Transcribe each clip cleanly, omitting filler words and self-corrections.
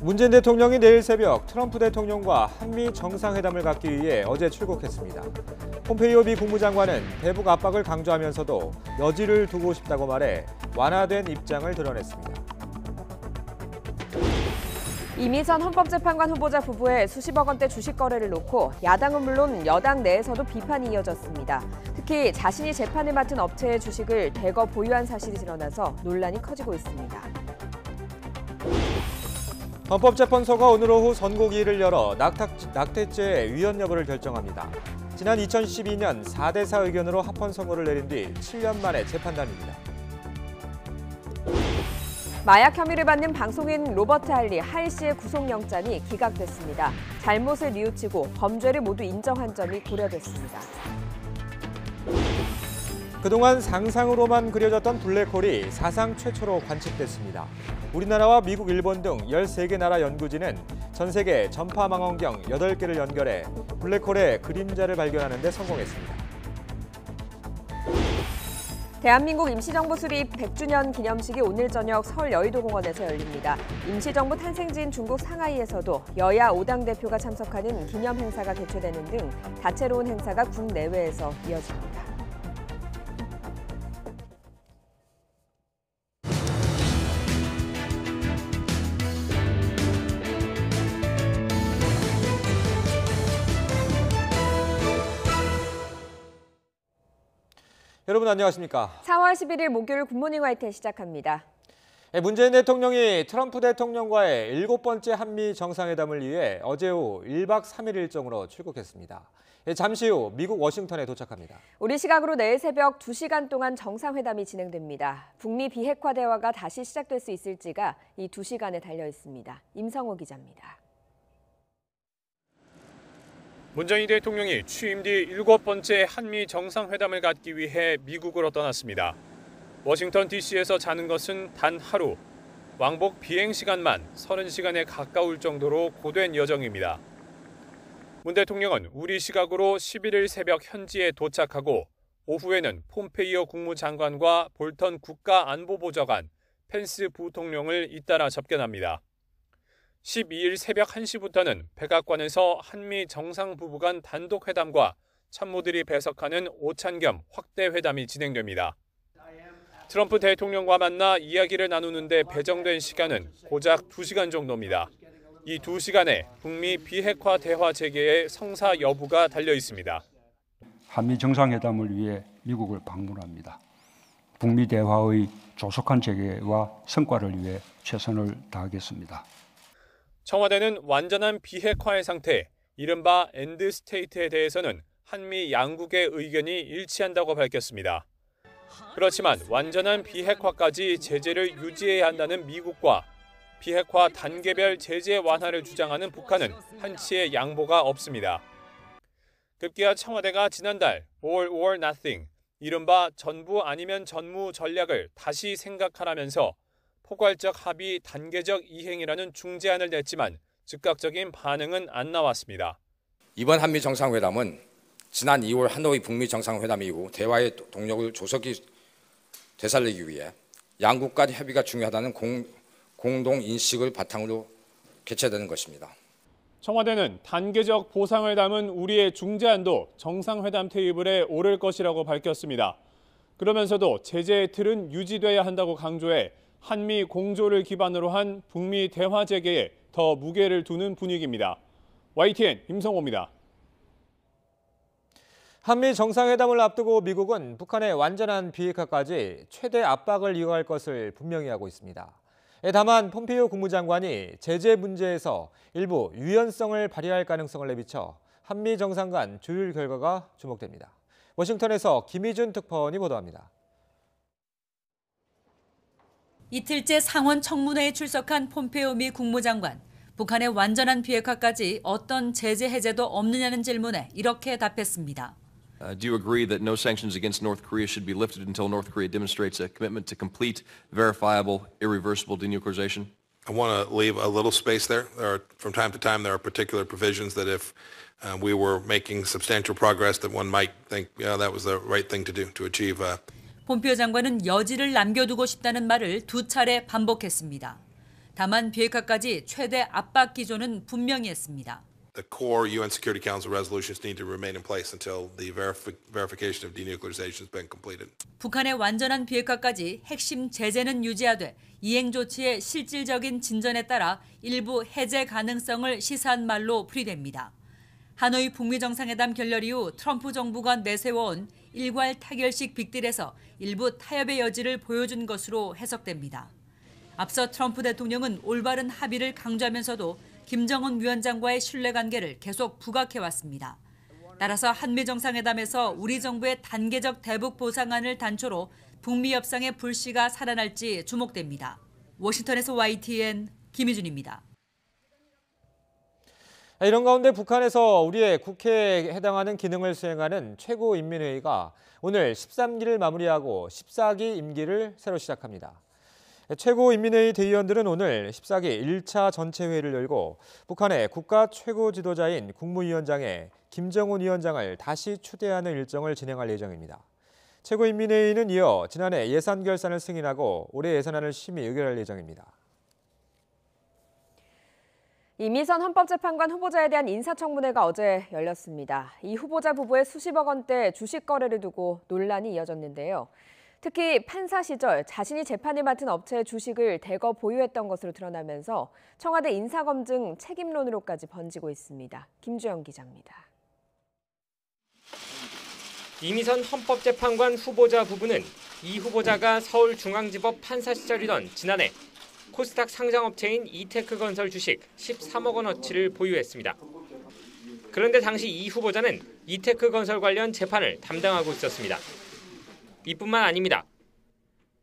문재인 대통령이 내일 새벽 트럼프 대통령과 한미 정상회담을 갖기 위해 어제 출국했습니다. 폼페이오 미 국무장관은 대북 압박을 강조하면서도 여지를 두고 싶다고 말해 완화된 입장을 드러냈습니다. 이미선 헌법재판관 후보자 부부의 수십억 원대 주식 거래를 놓고 야당은 물론 여당 내에서도 비판이 이어졌습니다. 특히 자신이 재판을 맡은 업체의 주식을 대거 보유한 사실이 드러나서 논란이 커지고 있습니다. 헌법재판소가 오늘 오후 선고기일을 열어 낙태죄 위헌 여부를 결정합니다. 지난 2012년 4대4 의견으로 합헌 선고를 내린 뒤 7년 만에 재판단입니다. 마약 혐의를 받는 방송인 로버트 하일 씨의 구속영장이 기각됐습니다. 잘못을 뉘우치고 범죄를 모두 인정한 점이 고려됐습니다. 그동안 상상으로만 그려졌던 블랙홀이 사상 최초로 관측됐습니다. 우리나라와 미국, 일본 등 13개 나라 연구진은 전 세계 전파망원경 8개를 연결해 블랙홀의 그림자를 발견하는 데 성공했습니다. 대한민국 임시정부 수립 100주년 기념식이 오늘 저녁 서울 여의도공원에서 열립니다. 임시정부 탄생지인 중국 상하이에서도 여야 5당 대표가 참석하는 기념 행사가 개최되는 등 다채로운 행사가 국내외에서 이어집니다. 여러분 안녕하십니까? 4월 11일 목요일 굿모닝 화이트 시작합니다. 문재인 대통령이 트럼프 대통령과의 7번째 한미 정상회담을 위해 어제 오후 1박 3일 일정으로 출국했습니다. 잠시 후 미국 워싱턴에 도착합니다. 우리 시각으로 내일 새벽 2시간 동안 정상회담이 진행됩니다. 북미 비핵화 대화가 다시 시작될 수 있을지가 이 2시간에 달려 있습니다. 임성호 기자입니다. 문재인 대통령이 취임 뒤 7번째 한미 정상회담을 갖기 위해 미국으로 떠났습니다. 워싱턴 DC에서 자는 것은 단 하루. 왕복 비행 시간만 30시간에 가까울 정도로 고된 여정입니다. 문 대통령은 우리 시각으로 11일 새벽 현지에 도착하고 오후에는 폼페이오 국무장관과 볼턴 국가안보보좌관, 펜스 부통령을 잇따라 접견합니다. 12일 새벽 1시부터는 백악관에서 한미 정상 부부 간 단독 회담과 참모들이 배석하는 오찬 겸 확대 회담이 진행됩니다. 트럼프 대통령과 만나 이야기를 나누는데 배정된 시간은 고작 2시간 정도입니다. 이 2시간에 북미 비핵화 대화 재개의 성사 여부가 달려 있습니다. 한미 정상회담을 위해 미국을 방문합니다. 북미 대화의 조속한 재개와 성과를 위해 최선을 다하겠습니다. 청와대는 완전한 비핵화의 상태, 이른바 엔드 스테이트에 대해서는 한미 양국의 의견이 일치한다고 밝혔습니다. 그렇지만 완전한 비핵화까지 제재를 유지해야 한다는 미국과 비핵화 단계별 제재 완화를 주장하는 북한은 한치의 양보가 없습니다. 급기야 청와대가 지난달 All or Nothing, 이른바 전부 아니면 전무 전략을 다시 생각하라면서 포괄적 합의 단계적 이행이라는 중재안을 냈지만 즉각적인 반응은 안 나왔습니다. 이번 한미 정상회담은 지난 2월 하노이 북미 정상회담 이후 대화의 동력을 조속히 되살리기 위해 양국 간 협의가 중요하다는 공동 인식을 바탕으로 개최되는 것입니다. 청와대는 단계적 보상을 담은 우리의 중재안도 정상회담 테이블에 오를 것이라고 밝혔습니다. 그러면서도 제재의 틀은 유지돼야 한다고 강조해 한미 공조를 기반으로 한 북미 대화 재개에 더 무게를 두는 분위기입니다. YTN 임성호입니다. 한미 정상회담을 앞두고 미국은 북한의 완전한 비핵화까지 최대 압박을 이용할 것을 분명히 하고 있습니다. 다만 폼페이오 국무장관이 제재 문제에서 일부 유연성을 발휘할 가능성을 내비쳐 한미 정상 간 조율 결과가 주목됩니다. 워싱턴에서 김희준 특파원이 보도합니다. 이틀째 상원 청문회에 출석한 폼페이오 미 국무장관. 북한의 완전한 비핵화까지 어떤 제재 해제도 없느냐는 질문에 이렇게 답했습니다. Do you agree that no sanctions against North Korea should be lifted until North Korea demonstrates a commitment to complete, verifiable, irreversible denuclearization? I want to leave a little space there. From time to time, there are particular provisions that if we were making substantial progress, that one might think, that was the right thing to do to achieve. 폼페이오 장관은 여지를 남겨두고 싶다는 말을 2차례 반복했습니다. 다만 비핵화까지 최대 압박 기조는 분명히 했습니다. The core UN Security Council resolutions need to remain in place until the verification of denuclearization has been completed. 북한의 완전한 비핵화까지 핵심 제재는 유지하되 이행 조치의 실질적인 진전에 따라 일부 해제 가능성을 시사한 말로 풀이됩니다. 하노이 북미 정상회담 결렬 이후 트럼프 정부가 내세워온 일괄 타결식 빅딜에서 일부 타협의 여지를 보여준 것으로 해석됩니다. 앞서 트럼프 대통령은 올바른 합의를 강조하면서도 김정은 위원장과의 신뢰관계를 계속 부각해왔습니다. 따라서 한미 정상회담에서 우리 정부의 단계적 대북 보상안을 단초로 북미 협상의 불씨가 살아날지 주목됩니다. 워싱턴에서 YTN 김희준입니다. 이런 가운데 북한에서 우리의 국회에 해당하는 기능을 수행하는 최고인민회의가 오늘 13기를 마무리하고 14기 임기를 새로 시작합니다. 최고인민회의 대의원들은 오늘 14기 1차 전체 회의를 열고 북한의 국가 최고 지도자인 국무위원장에 김정은 위원장을 다시 추대하는 일정을 진행할 예정입니다. 최고인민회의는 이어 지난해 예산 결산을 승인하고 올해 예산안을 심의 의결할 예정입니다. 이미선 헌법재판관 후보자에 대한 인사청문회가 어제 열렸습니다. 이 후보자 부부의 수십억 원대 주식 거래를 두고 논란이 이어졌는데요. 특히 판사 시절 자신이 재판을 맡은 업체의 주식을 대거 보유했던 것으로 드러나면서 청와대 인사검증 책임론으로까지 번지고 있습니다. 김주영 기자입니다. 이미선 헌법재판관 후보자 부부는 이 후보자가 서울중앙지법 판사 시절이던 지난해 코스닥 상장업체인 이테크건설 주식 13억 원어치를 보유했습니다. 그런데 당시 이 후보자는 이테크건설 관련 재판을 담당하고 있었습니다. 이뿐만 아닙니다.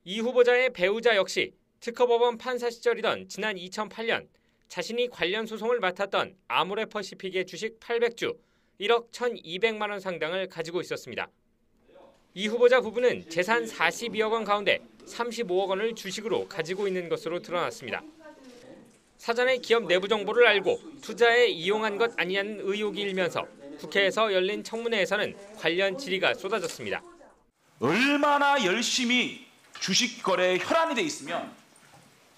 이 후보자의 배우자 역시 특허법원 판사 시절이던 지난 2008년 자신이 관련 소송을 맡았던 아모레퍼시픽의 주식 800주 1억 1,200만 원 상당을 가지고 있었습니다. 이 후보자 부부는 재산 42억 원 가운데 35억 원을 주식으로 가지고 있는 것으로 드러났습니다. 사전에 기업 내부 정보를 알고 투자에 이용한 것 아니냐는 의혹이 일면서 국회에서 열린 청문회에서는 관련 질의가 쏟아졌습니다. 얼마나 열심히 주식 거래에 혈안이 돼 있으면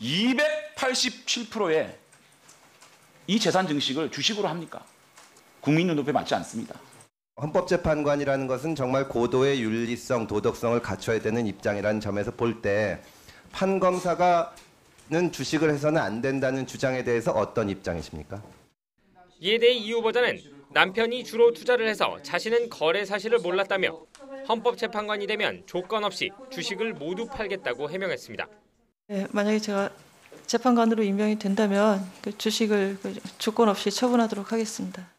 287%의 이 재산 증식을 주식으로 합니까? 국민 눈높이에 맞지 않습니다. 헌법재판관이라는 것은 정말 고도의 윤리성, 도덕성을 갖춰야 되는 입장이라는 점에서 볼 때 판검사가는 주식을 해서는 안 된다는 주장에 대해서 어떤 입장이십니까? 이에 대해 이 후보자는 남편이 주로 투자를 해서 자신은 거래 사실을 몰랐다며 헌법재판관이 되면 조건 없이 주식을 모두 팔겠다고 해명했습니다. 네, 만약에 제가 재판관으로 임명이 된다면 그 주식을 조건 없이 처분하도록 하겠습니다.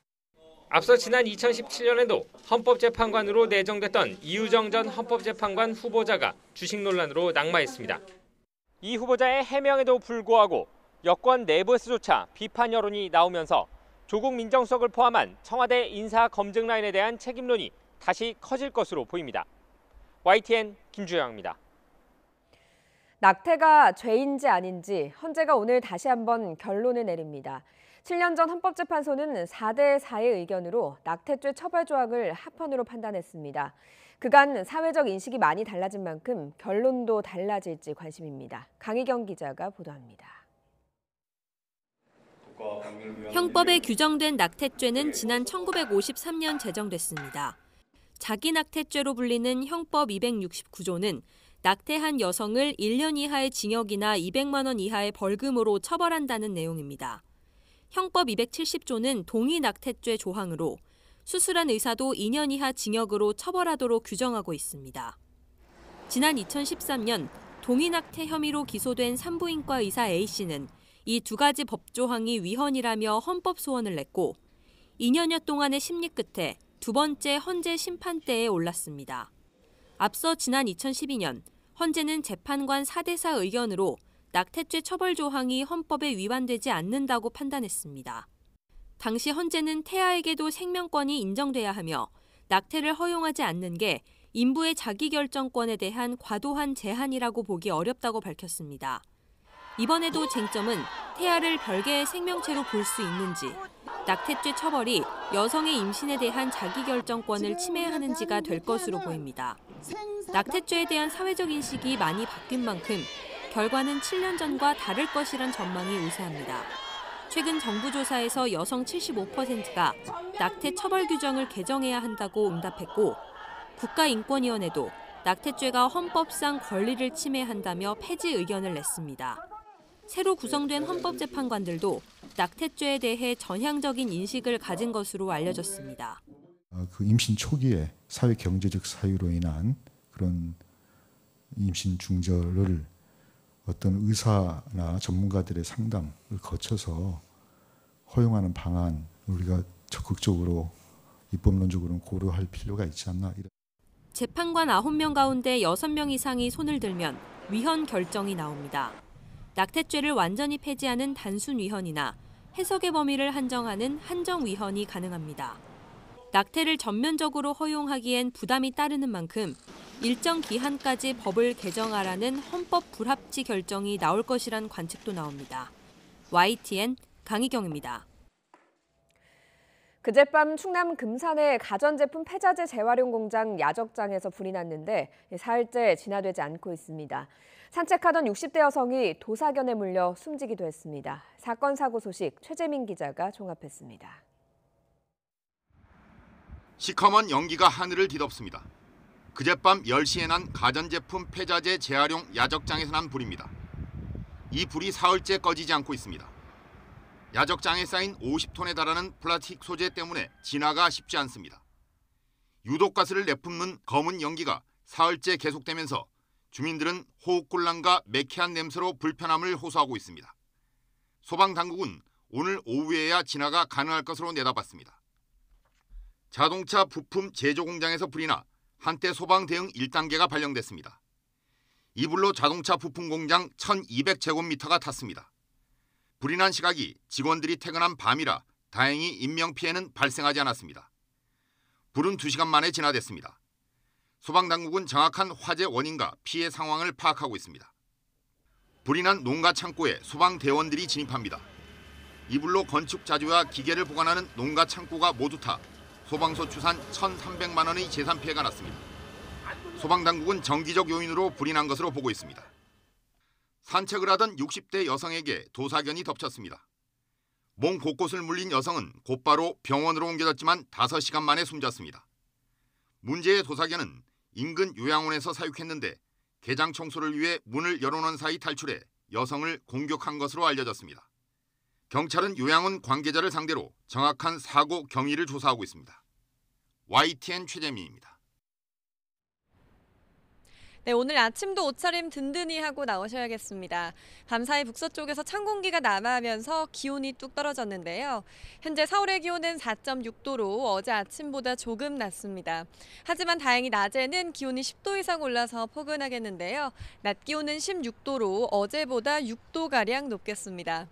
앞서 지난 2017년에도 헌법재판관으로 내정됐던 이유정 전 헌법재판관 후보자가 주식 논란으로 낙마했습니다. 이 후보자의 해명에도 불구하고 여권 내부에서조차 비판 여론이 나오면서 조국 민정수석을 포함한 청와대 인사 검증 라인에 대한 책임론이 다시 커질 것으로 보입니다. YTN 김주영입니다. 낙태가 죄인지 아닌지 헌재가 오늘 다시 한번 결론을 내립니다. 7년 전 헌법재판소는 4대 4의 의견으로 낙태죄 처벌 조항을 합헌으로 판단했습니다. 그간 사회적 인식이 많이 달라진 만큼 결론도 달라질지 관심입니다. 강희경 기자가 보도합니다. 형법에 규정된 낙태죄는 지난 1953년 제정됐습니다. 자기낙태죄로 불리는 형법 269조는 낙태한 여성을 1년 이하의 징역이나 200만 원 이하의 벌금으로 처벌한다는 내용입니다. 형법 270조는 동의낙태죄 조항으로 수술한 의사도 2년 이하 징역으로 처벌하도록 규정하고 있습니다. 지난 2013년 동의낙태 혐의로 기소된 산부인과 의사 A씨는 이 두 가지 법조항이 위헌이라며 헌법 소원을 냈고 2년여 동안의 심리 끝에 두 번째 헌재 심판대에 올랐습니다. 앞서 지난 2012년 헌재는 재판관 4대 4 의견으로 낙태죄 처벌 조항이 헌법에 위반되지 않는다고 판단했습니다. 당시 헌재는 태아에게도 생명권이 인정돼야 하며 낙태를 허용하지 않는 게 인부의 자기결정권에 대한 과도한 제한이라고 보기 어렵다고 밝혔습니다. 이번에도 쟁점은 태아를 별개의 생명체로 볼 수 있는지, 낙태죄 처벌이 여성의 임신에 대한 자기결정권을 침해하는지가 될 것으로 보입니다. 낙태죄에 대한 사회적 인식이 많이 바뀐 만큼 결과는 7년 전과 다를 것이란 전망이 우세합니다. 최근 정부 조사에서 여성 75%가 낙태 처벌 규정을 개정해야 한다고 응답했고 국가인권위원회도 낙태죄가 헌법상 권리를 침해한다며 폐지 의견을 냈습니다. 새로 구성된 헌법재판관들도 낙태죄에 대해 전향적인 인식을 가진 것으로 알려졌습니다. 그 임신 초기에 사회 경제적 사유로 인한 그런 임신 중절을 어떤 의사나 전문가들의 상담을 거쳐서 허용하는 방안 우리가 적극적으로 입법론적으로는 고려할 필요가 있지 않나. 재판관 9명 가운데 6명 이상이 손을 들면 위헌 결정이 나옵니다. 낙태죄를 완전히 폐지하는 단순 위헌이나 해석의 범위를 한정하는 한정 위헌이 가능합니다. 낙태를 전면적으로 허용하기엔 부담이 따르는 만큼 일정 기한까지 법을 개정하라는 헌법 불합치 결정이 나올 것이란 관측도 나옵니다. YTN 강희경입니다. 그젯밤 충남 금산의 가전제품 폐자재 재활용 공장 야적장에서 불이 났는데 사흘째 진화되지 않고 있습니다. 산책하던 60대 여성이 도사견에 물려 숨지기도 했습니다. 사건 사고 소식 최재민 기자가 종합했습니다. 시커먼 연기가 하늘을 뒤덮습니다. 그젯밤 10시에 난 가전제품 폐자재 재활용 야적장에서 난 불입니다. 이 불이 사흘째 꺼지지 않고 있습니다. 야적장에 쌓인 50톤에 달하는 플라스틱 소재 때문에 진화가 쉽지 않습니다. 유독가스를 내뿜는 검은 연기가 사흘째 계속되면서 주민들은 호흡곤란과 매캐한 냄새로 불편함을 호소하고 있습니다. 소방당국은 오늘 오후에야 진화가 가능할 것으로 내다봤습니다. 자동차 부품 제조 공장에서 불이 나 한때 소방 대응 1단계가 발령됐습니다. 이 불로 자동차 부품 공장 1200제곱미터가 탔습니다. 불이 난 시각이 직원들이 퇴근한 밤이라 다행히 인명피해는 발생하지 않았습니다. 불은 2시간 만에 진화됐습니다. 소방당국은 정확한 화재 원인과 피해 상황을 파악하고 있습니다. 불이 난 농가 창고에 소방대원들이 진입합니다. 이 불로 건축 자재와 기계를 보관하는 농가 창고가 모두 타 소방서 추산 1,300만 원의 재산 피해가 났습니다. 소방당국은 정기적 요인으로 불이 난 것으로 보고 있습니다. 산책을 하던 60대 여성에게 도사견이 덮쳤습니다. 몸 곳곳을 물린 여성은 곧바로 병원으로 옮겨졌지만 5시간 만에 숨졌습니다. 문제의 도사견은 인근 요양원에서 사육했는데 개장 청소를 위해 문을 열어놓은 사이 탈출해 여성을 공격한 것으로 알려졌습니다. 경찰은 요양원 관계자를 상대로 정확한 사고 경위를 조사하고 있습니다. YTN 최재민입니다. 네, 오늘 아침도 옷차림 든든히 하고 나오셔야겠습니다. 밤사이 북서쪽에서 찬 공기가 남하하면서 기온이 뚝 떨어졌는데요. 현재 서울의 기온은 4.6도로 어제 아침보다 조금 낮습니다. 하지만 다행히 낮에는 기온이 10도 이상 올라서 포근하겠는데요. 낮 기온은 16도로 어제보다 6도가량 높겠습니다.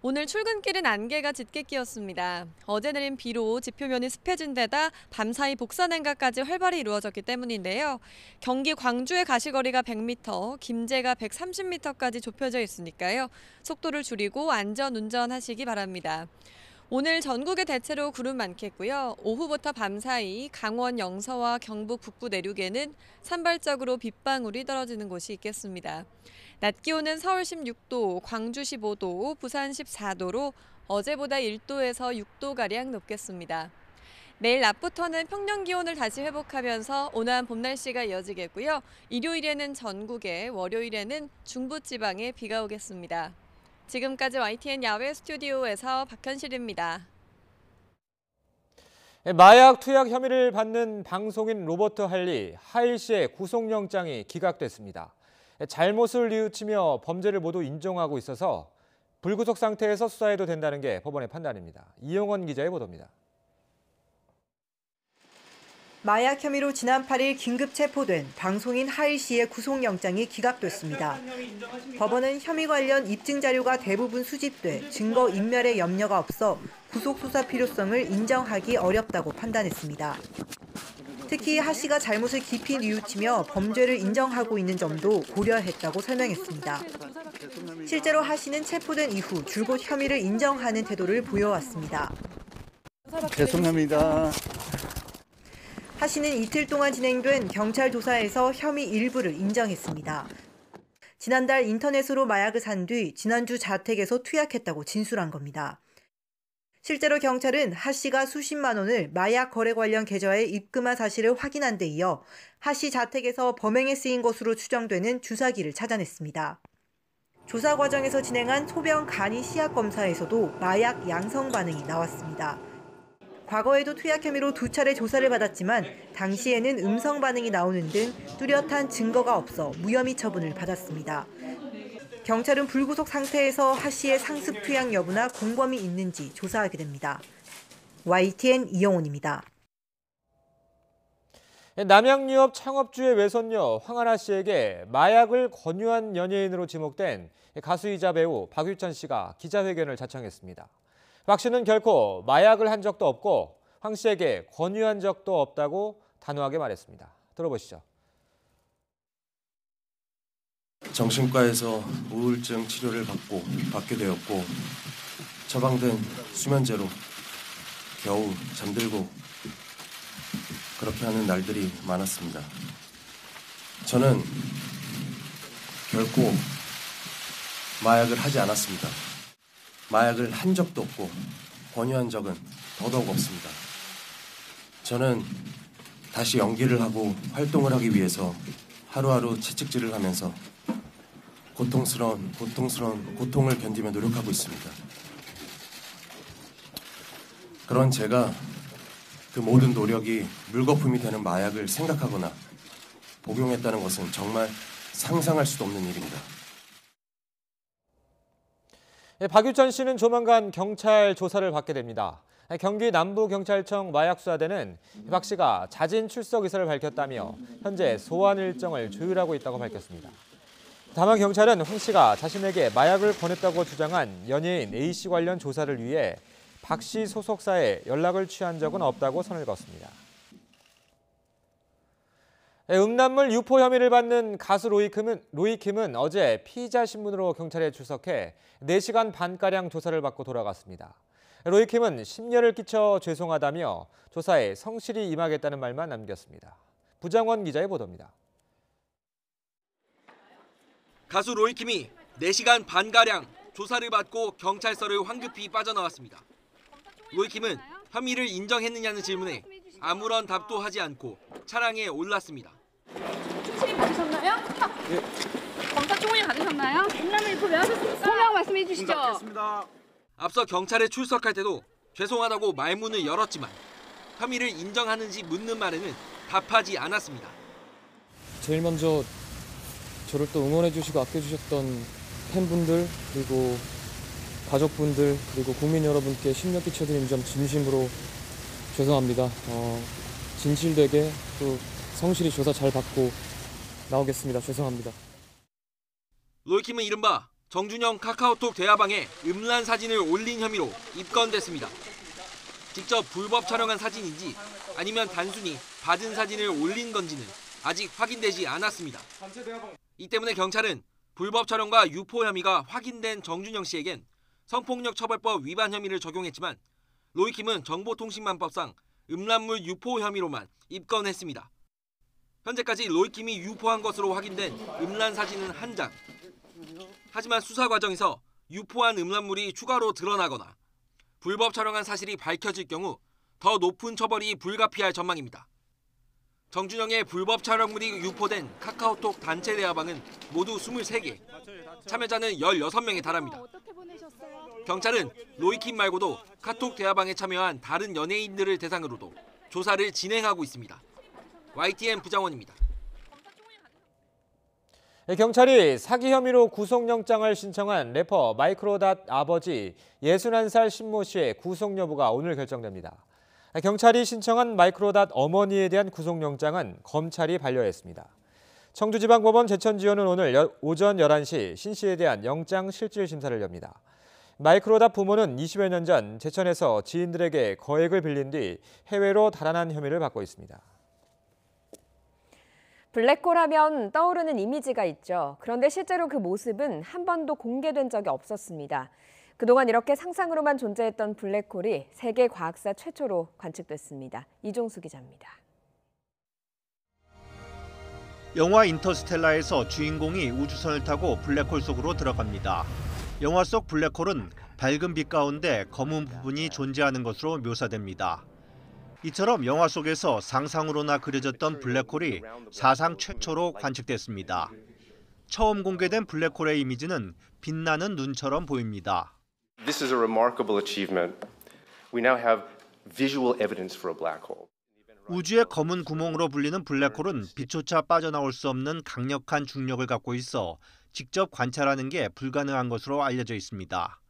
오늘 출근길은 안개가 짙게 끼었습니다. 어제 내린 비로 지표면이 습해진 데다 밤사이 복선 행가까지 활발히 이루어졌기 때문인데요. 경기 광주의 가시거리가 100m, 김제가 130m까지 좁혀져 있으니까요. 속도를 줄이고 안전 운전하시기 바랍니다. 오늘 전국에 대체로 구름 많겠고요. 오후부터 밤사이 강원 영서와 경북 북부 내륙에는 산발적으로 빗방울이 떨어지는 곳이 있겠습니다. 낮 기온은 서울 16도, 광주 15도, 부산 14도로 어제보다 1도에서 6도가량 높겠습니다. 내일 낮부터는 평년 기온을 다시 회복하면서 온화한 봄 날씨가 이어지겠고요. 일요일에는 전국에, 월요일에는 중부지방에 비가 오겠습니다. 지금까지 YTN 야외 스튜디오에서 박현실입니다. 마약 투약 혐의를 받는 방송인 로버트 할리, 하일 씨의 구속영장이 기각됐습니다. 잘못을 뉘우치며 범죄를 모두 인정하고 있어서 불구속 상태에서 수사해도 된다는 게 법원의 판단입니다. 이용원 기자의 보도입니다. 마약 혐의로 지난 8일 긴급 체포된 방송인 하일 씨의 구속영장이 기각됐습니다. 법원은 혐의 관련 입증 자료가 대부분 수집돼 증거 인멸의 염려가 없어 구속 수사 필요성을 인정하기 어렵다고 판단했습니다. 특히 하 씨가 잘못을 깊이 뉘우치며 범죄를 인정하고 있는 점도 고려했다고 설명했습니다. 실제로 하 씨는 체포된 이후 줄곧 혐의를 인정하는 태도를 보여왔습니다. 죄송합니다. 하 씨는 이틀 동안 진행된 경찰 조사에서 혐의 일부를 인정했습니다. 지난달 인터넷으로 마약을 산 뒤 지난주 자택에서 투약했다고 진술한 겁니다. 실제로 경찰은 하 씨가 수십만 원을 마약 거래 관련 계좌에 입금한 사실을 확인한 데 이어 하 씨 자택에서 범행에 쓰인 것으로 추정되는 주사기를 찾아냈습니다. 조사 과정에서 진행한 소변 간이 시약 검사에서도 마약 양성 반응이 나왔습니다. 과거에도 투약 혐의로 2차례 조사를 받았지만 당시에는 음성 반응이 나오는 등 뚜렷한 증거가 없어 무혐의 처분을 받았습니다. 경찰은 불구속 상태에서 하 씨의 상습 투약 여부나 공범이 있는지 조사하게 됩니다. YTN 이영훈입니다. 남양유업 창업주의 외손녀 황하나 씨에게 마약을 권유한 연예인으로 지목된 가수이자 배우 박유천 씨가 기자회견을 자청했습니다. 박 씨는 결코 마약을 한 적도 없고 황 씨에게 권유한 적도 없다고 단호하게 말했습니다. 들어보시죠. 정신과에서 우울증 치료를 받게 되었고 처방된 수면제로 겨우 잠들고 그렇게 하는 날들이 많았습니다. 저는 결코 마약을 하지 않았습니다. 마약을 한 적도 없고 권유한 적은 더더욱 없습니다. 저는 다시 연기를 하고 활동을 하기 위해서 하루하루 채찍질을 하면서 고통을 견디며 노력하고 있습니다. 그런 제가 그 모든 노력이 물거품이 되는 마약을 생각하거나 복용했다는 것은 정말 상상할 수도 없는 일입니다. 박유천 씨는 조만간 경찰 조사를 받게 됩니다. 경기 남부경찰청 마약수사대는 박 씨가 자진 출석 의사를 밝혔다며 현재 소환 일정을 조율하고 있다고 밝혔습니다. 다만 경찰은 황 씨가 자신에게 마약을 권했다고 주장한 연예인 A 씨 관련 조사를 위해 박 씨 소속사에 연락을 취한 적은 없다고 선을 그었습니다. 음란물 유포 혐의를 받는 가수 로이킴은 어제 피의자 신문으로 경찰에 출석해 4시간 반가량 조사를 받고 돌아갔습니다. 로이킴은 심려를 끼쳐 죄송하다며 조사에 성실히 임하겠다는 말만 남겼습니다. 부장원 기자의 보도입니다. 가수 로이킴이 4시간 반가량 조사를 받고 경찰서를 황급히 빠져나왔습니다. 로이킴은 혐의를 인정했느냐는 질문에 아무런 답도 하지 않고 차량에 올랐습니다. 충실히 받으셨나요? 네. 검사 충분히 받으셨나요? 음란물 유포 왜 하셨습니까? 소명 말씀해 주시죠. 앞서 경찰에 출석할 때도 죄송하다고 말문을 열었지만 혐의를 인정하는지 묻는 말에는 답하지 않았습니다. 제일 먼저 저를 또 응원해 주시고 아껴주셨던 팬분들 그리고 가족분들 그리고 국민 여러분께 심려 끼쳐드린 점 진심으로 죄송합니다. 진실되게 또 성실히 조사 잘 받고 나오겠습니다. 죄송합니다. 로이킴은 이른바 정준영 카카오톡 대화방에 음란 사진을 올린 혐의로 입건됐습니다. 직접 불법 촬영한 사진인지 아니면 단순히 받은 사진을 올린 건지는 아직 확인되지 않았습니다. 이 때문에 경찰은 불법 촬영과 유포 혐의가 확인된 정준영 씨에겐 성폭력 처벌법 위반 혐의를 적용했지만 로이킴은 정보통신망법상 음란물 유포 혐의로만 입건했습니다. 현재까지 로이킴이 유포한 것으로 확인된 음란 사진은 1장. 하지만 수사 과정에서 유포한 음란물이 추가로 드러나거나 불법 촬영한 사실이 밝혀질 경우 더 높은 처벌이 불가피할 전망입니다. 정준영의 불법 촬영물이 유포된 카카오톡 단체 대화방은 모두 23개, 참여자는 16명에 달합니다. 경찰은 로이킴 말고도 카톡 대화방에 참여한 다른 연예인들을 대상으로도 조사를 진행하고 있습니다. YTN 부장원입니다. 경찰이 사기 혐의로 구속영장을 신청한 래퍼 마이크로닷 아버지 61살 신모 씨의 구속 여부가 오늘 결정됩니다. 경찰이 신청한 마이크로닷 어머니에 대한 구속영장은 검찰이 반려했습니다. 청주지방법원 제천지원은 오늘 오전 11시 신 씨에 대한 영장 실질 심사를 엽니다. 마이크로닷 부모는 20여 년 전 제천에서 지인들에게 거액을 빌린 뒤 해외로 달아난 혐의를 받고 있습니다. 블랙홀 하면 떠오르는 이미지가 있죠. 그런데 실제로 그 모습은 한 번도 공개된 적이 없었습니다. 그동안 이렇게 상상으로만 존재했던 블랙홀이 세계 과학사 최초로 관측됐습니다. 이종수 기자입니다. 영화 인터스텔라에서 주인공이 우주선을 타고 블랙홀 속으로 들어갑니다. 영화 속 블랙홀은 밝은 빛 가운데 검은 부분이 존재하는 것으로 묘사됩니다. 이처럼 영화 속에서 상상으로나 그려졌던 블랙홀이 사상 최초로 관측됐습니다. 처음 공개된 블랙홀의 이미지는 빛나는 눈처럼 보입니다. This is a remarkable achievement. We now have visual evidence for a black hole. 우주의 검은 구멍으로 불리는 블랙홀은 빛조차 빠져나올 수 없는 강력한 중력을 갖고 있어 직접 관찰하는 게 불가능한 것으로 알려져 있습니다.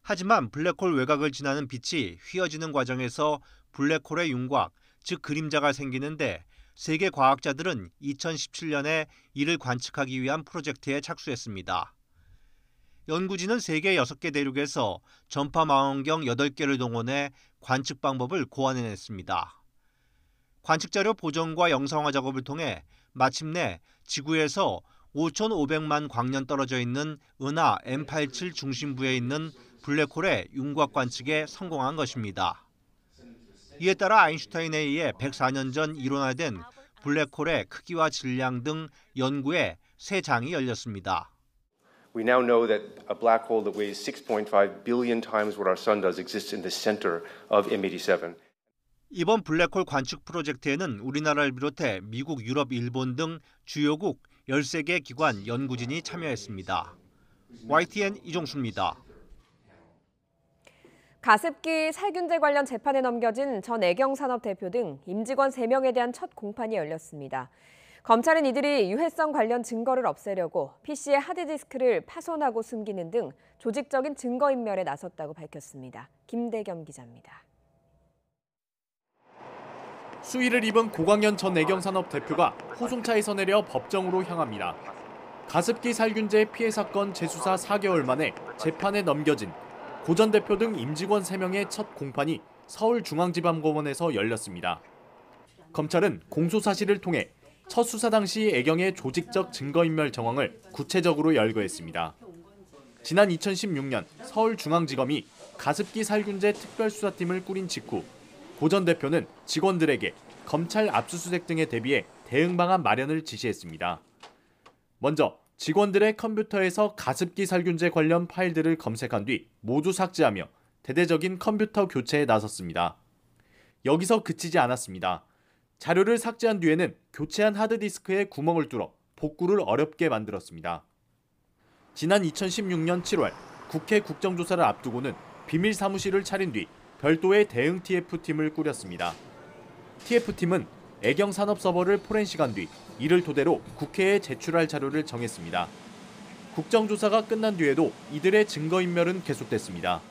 하지만 블랙홀 외곽을 지나는 빛이 휘어지는 과정에서 블랙홀의 윤곽, 즉 그림자가 생기는데 세계 과학자들은 2017년에 이를 관측하기 위한 프로젝트에 착수했습니다. 연구진은 세계 6개 대륙에서 전파 망원경 8개를 동원해 관측 방법을 고안해냈습니다. 관측자료 보정과 영상화 작업을 통해 마침내 지구에서 5,500만 광년 떨어져 있는 은하 M87 중심부에 있는 블랙홀의 윤곽 관측에 성공한 것입니다. 이에 따라 아인슈타인에 의해 104년 전 이론화된 블랙홀의 크기와 질량 등 연구에 새 장이 열렸습니다. We now know that a black hole that weighs 6.5 billion times what our sun does exists in the center of M87. 이번 블랙홀 관측 프로젝트에는 우리나라를 비롯해 미국, 유럽, 일본 등 주요국 13개 기관 연구진이 참여했습니다. YTN 이종수입니다. 가습기 살균제 관련 재판에 넘겨진 전 애경산업 대표 등 임직원 3명에 대한 첫 공판이 열렸습니다. 검찰은 이들이 유해성 관련 증거를 없애려고 PC의 하드디스크를 파손하고 숨기는 등 조직적인 증거인멸에 나섰다고 밝혔습니다. 김대겸 기자입니다. 수의를 입은 고광현 전 애경산업 대표가 호송차에서 내려 법정으로 향합니다. 가습기 살균제 피해 사건 재수사 4개월 만에 재판에 넘겨진 고 전 대표 등 임직원 3명의 첫 공판이 서울중앙지방법원에서 열렸습니다. 검찰은 공소사실을 통해 첫 수사 당시 애경의 조직적 증거인멸 정황을 구체적으로 열거했습니다. 지난 2016년 서울중앙지검이 가습기 살균제 특별수사팀을 꾸린 직후 고 전 대표는 직원들에게 검찰 압수수색 등에 대비해 대응 방안 마련을 지시했습니다. 먼저 직원들의 컴퓨터에서 가습기 살균제 관련 파일들을 검색한 뒤 모두 삭제하며 대대적인 컴퓨터 교체에 나섰습니다. 여기서 그치지 않았습니다. 자료를 삭제한 뒤에는 교체한 하드디스크에 구멍을 뚫어 복구를 어렵게 만들었습니다. 지난 2016년 7월 국회 국정조사를 앞두고는 비밀 사무실을 차린 뒤 별도의 대응 TF팀을 꾸렸습니다. TF팀은 애경 산업 서버를 포렌식한 뒤 이를 토대로 국회에 제출할 자료를 정했습니다. 국정조사가 끝난 뒤에도 이들의 증거인멸은 계속됐습니다.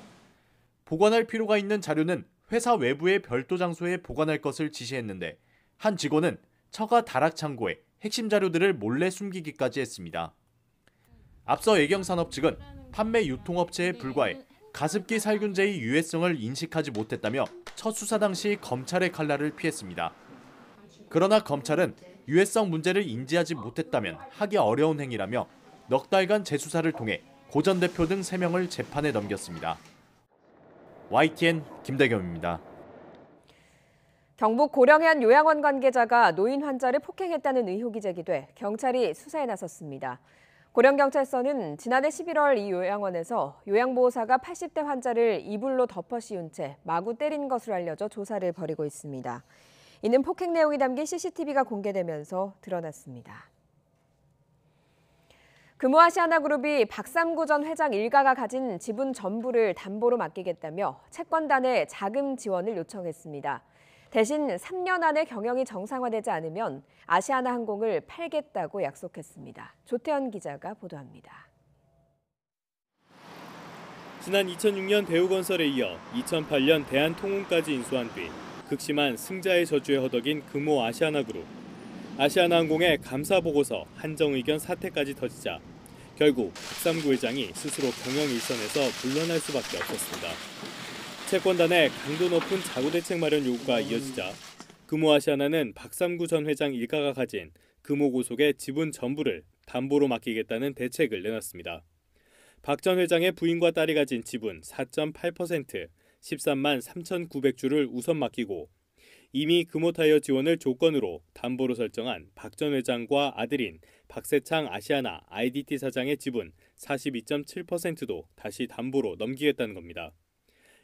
보관할 필요가 있는 자료는 회사 외부의 별도 장소에 보관할 것을 지시했는데 한 직원은 처가 다락 창고에 핵심 자료들을 몰래 숨기기까지 했습니다. 앞서 애경산업 측은 판매 유통업체에 불과해 가습기 살균제의 유해성을 인식하지 못했다며 첫 수사 당시 검찰의 칼날을 피했습니다. 그러나 검찰은 유해성 문제를 인지하지 못했다면 하기 어려운 행위라며 넉 달간 재수사를 통해 고 전 대표 등 3명을 재판에 넘겼습니다. YTN 김대겸입니다. 경북 고령의 한 요양원 관계자가 노인 환자를 폭행했다는 의혹이 제기돼 경찰이 수사에 나섰습니다. 고령경찰서는 지난해 11월 이 요양원에서 요양보호사가 80대 환자를 이불로 덮어 씌운 채 마구 때린 것으로 알려져 조사를 벌이고 있습니다. 이는 폭행 내용이 담긴 CCTV가 공개되면서 드러났습니다. 금호아시아나그룹이 박삼구 전 회장 일가가 가진 지분 전부를 담보로 맡기겠다며 채권단에 자금 지원을 요청했습니다. 대신 3년 안에 경영이 정상화되지 않으면 아시아나항공을 팔겠다고 약속했습니다. 조태현 기자가 보도합니다. 지난 2006년 대우건설에 이어 2008년 대한통운까지 인수한 뒤 극심한 승자의 저주에 허덕인 금호아시아나그룹. 아시아나항공의 감사보고서 한정의견 사태까지 터지자 결국 박삼구 회장이 스스로 경영 일선에서 물러날 수밖에 없었습니다. 채권단의 강도 높은 자구대책 마련 요구가 이어지자 금호아시아나는 박삼구 전 회장 일가가 가진 금호고속의 지분 전부를 담보로 맡기겠다는 대책을 내놨습니다. 박 전 회장의 부인과 딸이 가진 지분 4.8%, 13만 3,900주를 우선 맡기고 이미 금호타이어 지원을 조건으로 담보로 설정한 박 전 회장과 아들인 박세창 아시아나 IDT 사장의 지분 42.7%도 다시 담보로 넘기겠다는 겁니다.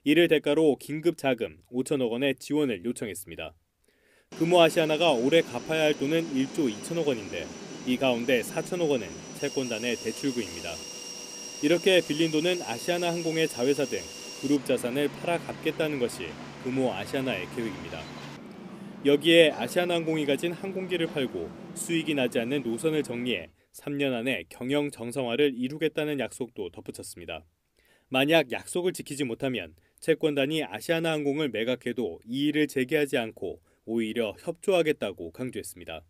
이를 대가로 긴급 자금 5천억 원의 지원을 요청했습니다. 금호 아시아나가 올해 갚아야 할 돈은 1조 2천억 원인데 이 가운데 4천억 원은 채권단의 대출구입니다. 이렇게 빌린 돈은 아시아나 항공의 자회사 등 그룹 자산을 팔아 갚겠다는 것이 금호 아시아나의 계획입니다. 여기에 아시아나항공이 가진 항공기를 팔고 수익이 나지 않는 노선을 정리해 3년 안에 경영 정상화를 이루겠다는 약속도 덧붙였습니다. 만약 약속을 지키지 못하면 채권단이 아시아나항공을 매각해도 이의를 제기하지 않고 오히려 협조하겠다고 강조했습니다.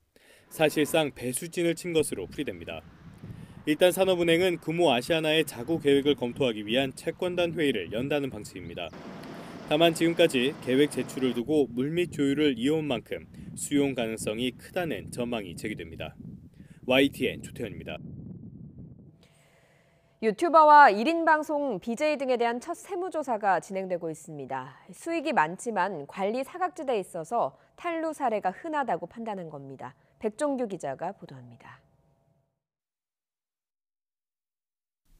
사실상 배수진을 친 것으로 풀이됩니다. 일단 산업은행은 금호 아시아나의 자구 계획을 검토하기 위한 채권단 회의를 연다는 방침입니다. 다만 지금까지 계획 제출을 두고 물밑 조율을 이어온 만큼 수용 가능성이 크다는 전망이 제기됩니다. YTN 조태현입니다. 유튜버와 1인 방송 BJ 등에 대한 첫 세무조사가 진행되고 있습니다. 수익이 많지만 관리 사각지대에 있어서 탈루 사례가 흔하다고 판단한 겁니다. 백종규 기자가 보도합니다.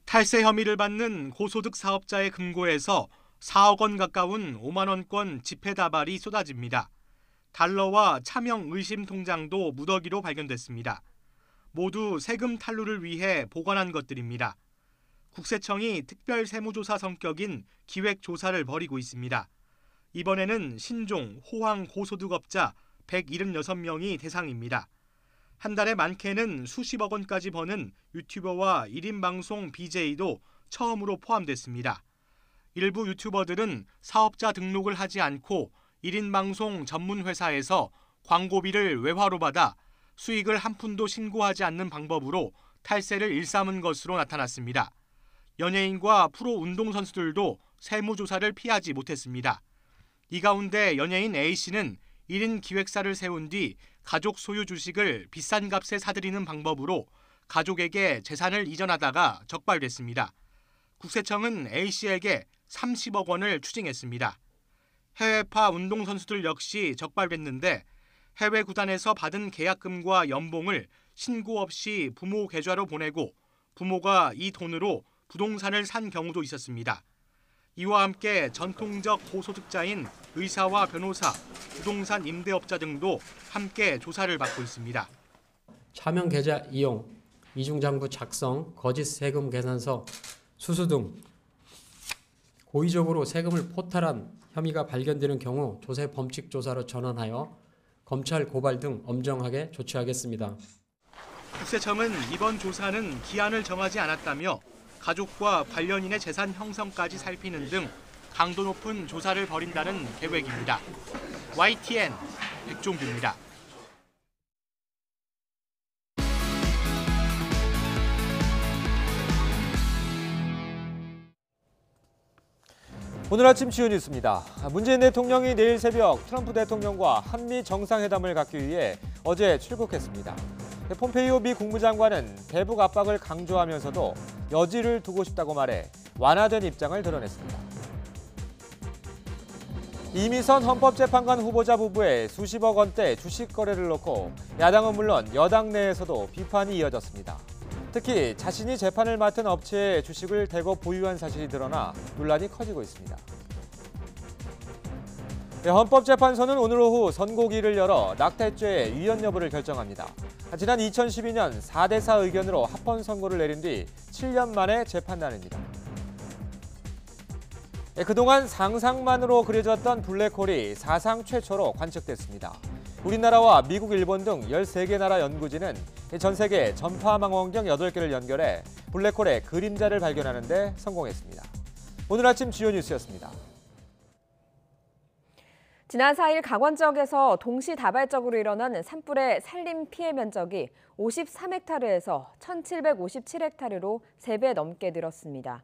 탈세 혐의를 받는 고소득 사업자의 금고에서 4억 원 가까운 5만 원권 지폐 다발이 쏟아집니다. 달러와 차명 의심 통장도 무더기로 발견됐습니다. 모두 세금 탈루를 위해 보관한 것들입니다. 국세청이 특별 세무조사 성격인 기획조사를 벌이고 있습니다. 이번에는 신종, 호황 고소득업자 176명이 대상입니다. 한 달에 많게는 수십억 원까지 버는 유튜버와 1인 방송 BJ도 처음으로 포함됐습니다. 일부 유튜버들은 사업자 등록을 하지 않고 1인 방송 전문 회사에서 광고비를 외화로 받아 수익을 한 푼도 신고하지 않는 방법으로 탈세를 일삼은 것으로 나타났습니다. 연예인과 프로 운동선수들도 세무조사를 피하지 못했습니다. 이 가운데 연예인 A씨는 1인 기획사를 세운 뒤 가족 소유 주식을 비싼 값에 사들이는 방법으로 가족에게 재산을 이전하다가 적발됐습니다. 국세청은 A씨에게 30억 원을 추징했습니다. 해외파 운동선수들 역시 적발됐는데 해외 구단에서 받은 계약금과 연봉을 신고 없이 부모 계좌로 보내고 부모가 이 돈으로 부동산을 산 경우도 있었습니다. 이와 함께 전통적 고소득자인 의사와 변호사, 부동산 임대업자 등도 함께 조사를 받고 있습니다. 차명 계좌 이용, 이중장부 작성, 거짓 세금 계산서, 수수 등 고의적으로 세금을 포탈한 혐의가 발견되는 경우 조세 범칙 조사로 전환하여 검찰 고발 등 엄정하게 조치하겠습니다. 국세청은 이번 조사는 기한을 정하지 않았다며 가족과 관련인의 재산 형성까지 살피는 등 강도 높은 조사를 벌인다는 계획입니다. YTN 백종규입니다. 오늘 아침 주요 뉴스입니다. 문재인 대통령이 내일 새벽 트럼프 대통령과 한미 정상회담을 갖기 위해 어제 출국했습니다. 폼페이오 미 국무장관은 대북 압박을 강조하면서도 여지를 두고 싶다고 말해 완화된 입장을 드러냈습니다. 이미선 헌법재판관 후보자 부부의 수십억 원대 주식 거래를 놓고 야당은 물론 여당 내에서도 비판이 이어졌습니다. 특히 자신이 재판을 맡은 업체의 주식을 대거 보유한 사실이 드러나 논란이 커지고 있습니다. 헌법재판소는 오늘 오후 선고기를 열어 낙태죄의 위헌 여부를 결정합니다. 지난 2012년 4대4 의견으로 합헌 선고를 내린 뒤 7년 만에 재판단입니다. 그동안 상상만으로 그려졌던 블랙홀이 사상 최초로 관측됐습니다. 우리나라와 미국, 일본 등 13개 나라 연구진은 전 세계 전파망원경 8개를 연결해 블랙홀의 그림자를 발견하는 데 성공했습니다. 오늘 아침 주요 뉴스였습니다. 지난 4일 강원 지역에서 동시다발적으로 일어난 산불의 산림 피해 면적이 53헥타르에서 1,757헥타르로 3배 넘게 늘었습니다.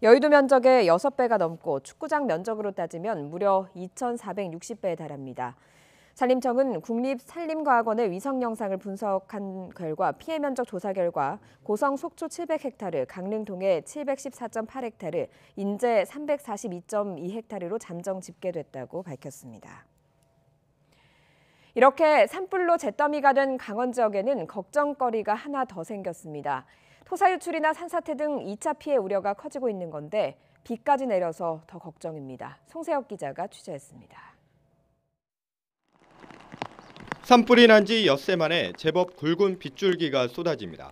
여의도 면적의 6배가 넘고 축구장 면적으로 따지면 무려 2,460배에 달합니다. 산림청은 국립산림과학원의 위성 영상을 분석한 결과 피해 면적 조사 결과 고성 속초 700헥타르, 강릉동해 714.8헥타르, 인제 342.2헥타르로 잠정 집계됐다고 밝혔습니다. 이렇게 산불로 잿더미가 된 강원 지역에는 걱정거리가 하나 더 생겼습니다. 토사 유출이나 산사태 등 2차 피해 우려가 커지고 있는 건데 비까지 내려서 더 걱정입니다. 송세혁 기자가 취재했습니다. 산불이 난 지 엿새 만에 제법 굵은 빗줄기가 쏟아집니다.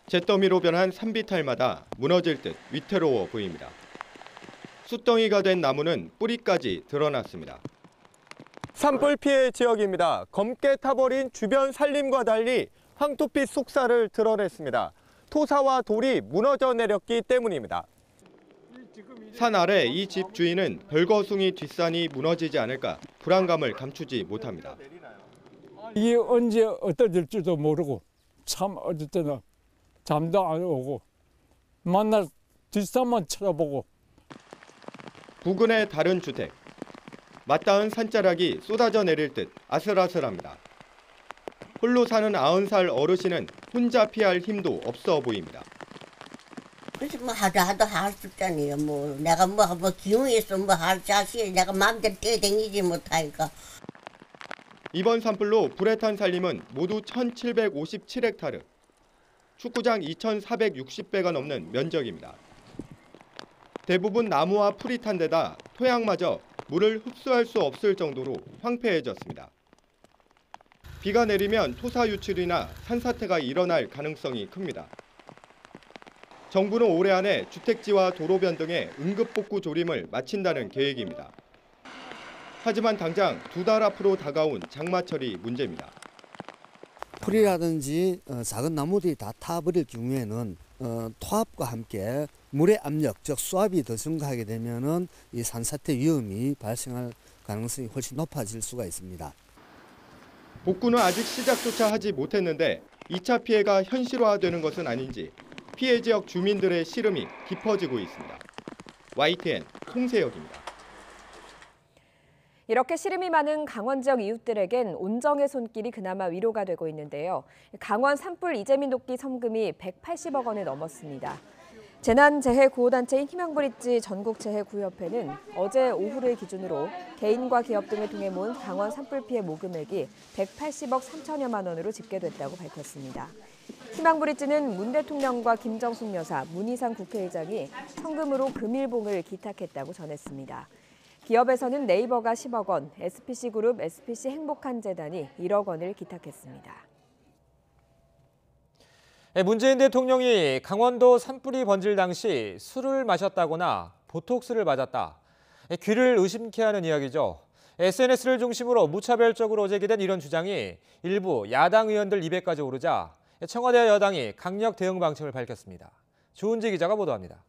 잿더미로 변한 산비탈마다 무너질 듯 위태로워 보입니다. 숯덩이가 된 나무는 뿌리까지 드러났습니다. 산불 피해 지역입니다. 검게 타버린 주변 산림과 달리 황토빛 속살을 드러냈습니다. 토사와 돌이 무너져 내렸기 때문입니다. 산 아래 이 집 주인은 벌거숭이 뒷산이 무너지지 않을까 불안감을 감추지 못합니다. 이게 언제 어떨지도 모르고 참 어떨 때는 잠도 안 오고 맨날 뒷산만 쳐다보고. 부근의 다른 주택. 맞닿은 산자락이 쏟아져 내릴 듯 아슬아슬합니다. 홀로 사는 90살 어르신은 혼자 피할 힘도 없어 보입니다. 그래서 뭐 하도 할 수 없잖아요. 뭐 내가 뭐 기운이 있어 뭐 할 자식 내가 마음대로 뛰어다니지 못하니까. 이번 산불로 불에 탄 산림은 모두 1,757헥타르, 축구장 2,460배가 넘는 면적입니다. 대부분 나무와 풀이 탄 데다 토양마저 물을 흡수할 수 없을 정도로 황폐해졌습니다. 비가 내리면 토사 유출이나 산사태가 일어날 가능성이 큽니다. 정부는 올해 안에 주택지와 도로변 등의 응급복구 조림을 마친다는 계획입니다. 하지만 당장 2달 앞으로 다가온 장마철이 문제입니다. 풀이라든지 작은 나무들이 다 타버릴 경우에는 토합과 함께 물의 압력, 즉 수압이 더 증가하게 되면은 이 산사태 위험이 발생할 가능성이 훨씬 높아질 수가 있습니다. 복구는 아직 시작조차 하지 못했는데 2차 피해가 현실화되는 것은 아닌지 피해 지역 주민들의 시름이 깊어지고 있습니다. YTN 송세혁입니다. 이렇게 시름이 많은 강원 지역 이웃들에겐 온정의 손길이 그나마 위로가 되고 있는데요. 강원 산불 이재민 돕기 성금이 180억 원을 넘었습니다. 재난재해구호단체인 희망브릿지 전국재해구협회는 어제 오후를 기준으로 개인과 기업 등을 통해 모은 강원 산불 피해 모금액이 180억 3천여만 원으로 집계됐다고 밝혔습니다. 희망브릿지는 문 대통령과 김정숙 여사, 문희상 국회의장이 성금으로 금일봉을 기탁했다고 전했습니다. 기업에서는 네이버가 10억 원, SPC그룹, SPC 행복한재단이 1억 원을 기탁했습니다. 문재인 대통령이 강원도 산불이 번질 당시 술을 마셨다거나 보톡스를 맞았다. 귀를 의심케 하는 이야기죠. SNS를 중심으로 무차별적으로 제기된 이런 주장이 일부 야당 의원들 입에까지 오르자 청와대와 여당이 강력 대응 방침을 밝혔습니다. 조은지 기자가 보도합니다.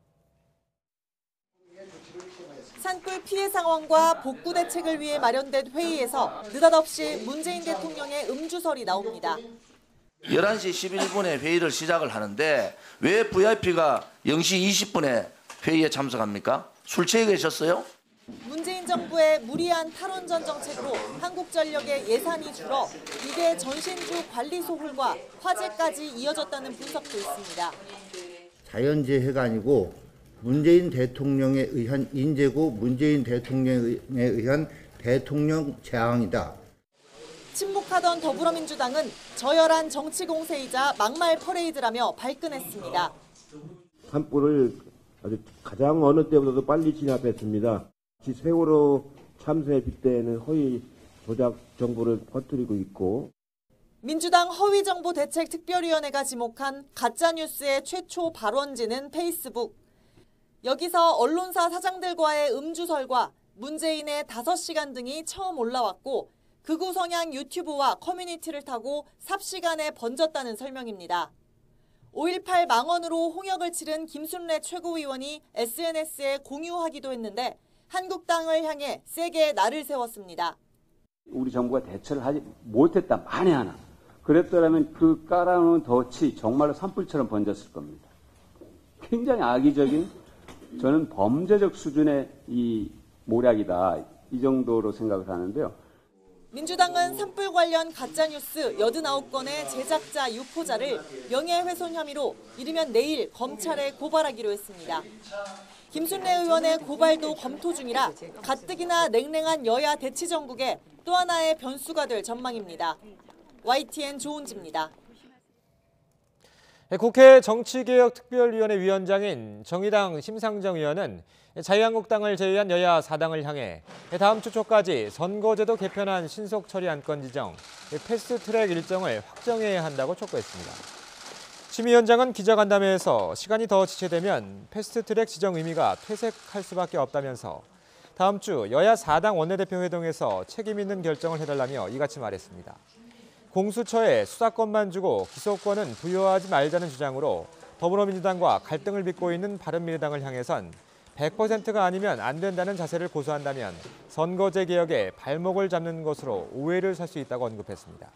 산불 피해 상황과 복구 대책을 위해 마련된 회의에서 느닷없이 문재인 대통령의 음주설이 나옵니다. 11시 11분에 회의를 시작을 하는데 왜 VIP가 0시 20분에 회의에 참석합니까? 술 취해 계셨어요? 문재인 정부의 무리한 탈원전 정책으로 한국전력의 예산이 줄어 이게 전신주 관리 소홀과 화재까지 이어졌다는 분석도 있습니다. 자연재해가 아니고 문재인 대통령에 의한 인재고 문재인 대통령에 의한 대통령 재앙이다. 침묵하던 더불어민주당은 저열한 정치 공세이자 막말 퍼레이드라며 발끈했습니다. 산불을 아주 가장 어느 때보다도 빨리 진압했습니다. 세월호 참사에 빗대는 허위 조작 정보를 퍼뜨리고 있고 민주당 허위정보대책특별위원회가 지목한 가짜뉴스의 최초 발원지는 페이스북. 여기서 언론사 사장들과의 음주설과 문재인의 5시간 등이 처음 올라왔고 극우 성향 유튜브와 커뮤니티를 타고 삽시간에 번졌다는 설명입니다. 5.18 망언으로 홍역을 치른 김순례 최고위원이 SNS에 공유하기도 했는데 한국당을 향해 세게 날을 세웠습니다. 우리 정부가 대처를 하지 못했다 만에 하나. 그랬더라면 그 깔아놓은 덫이 정말로 산불처럼 번졌을 겁니다. 굉장히 악의적인 저는 범죄적 수준의 이 모략이다. 이 정도로 생각을 하는데요. 민주당은 산불 관련 가짜뉴스 89건의 제작자 유포자를 명예훼손 혐의로 이르면 내일 검찰에 고발하기로 했습니다. 김순례 의원의 고발도 검토 중이라 가뜩이나 냉랭한 여야 대치정국에 또 하나의 변수가 될 전망입니다. YTN 조은지입니다. 국회 정치개혁특별위원회 위원장인 정의당 심상정 의원은 자유한국당을 제외한 여야 4당을 향해 다음 주 초까지 선거제도 개편안 신속 처리 안건 지정, 패스트트랙 일정을 확정해야 한다고 촉구했습니다. 심 위원장은 기자간담회에서 시간이 더 지체되면 패스트트랙 지정 의미가 퇴색할 수밖에 없다면서 다음 주 여야 4당 원내대표 회동에서 책임 있는 결정을 해달라며 이같이 말했습니다. 공수처에 수사권만 주고 기소권은 부여하지 말자는 주장으로 더불어민주당과 갈등을 빚고 있는 바른미래당을 향해선 100%가 아니면 안 된다는 자세를 고수한다면 선거제 개혁에 발목을 잡는 것으로 오해를 살 수 있다고 언급했습니다.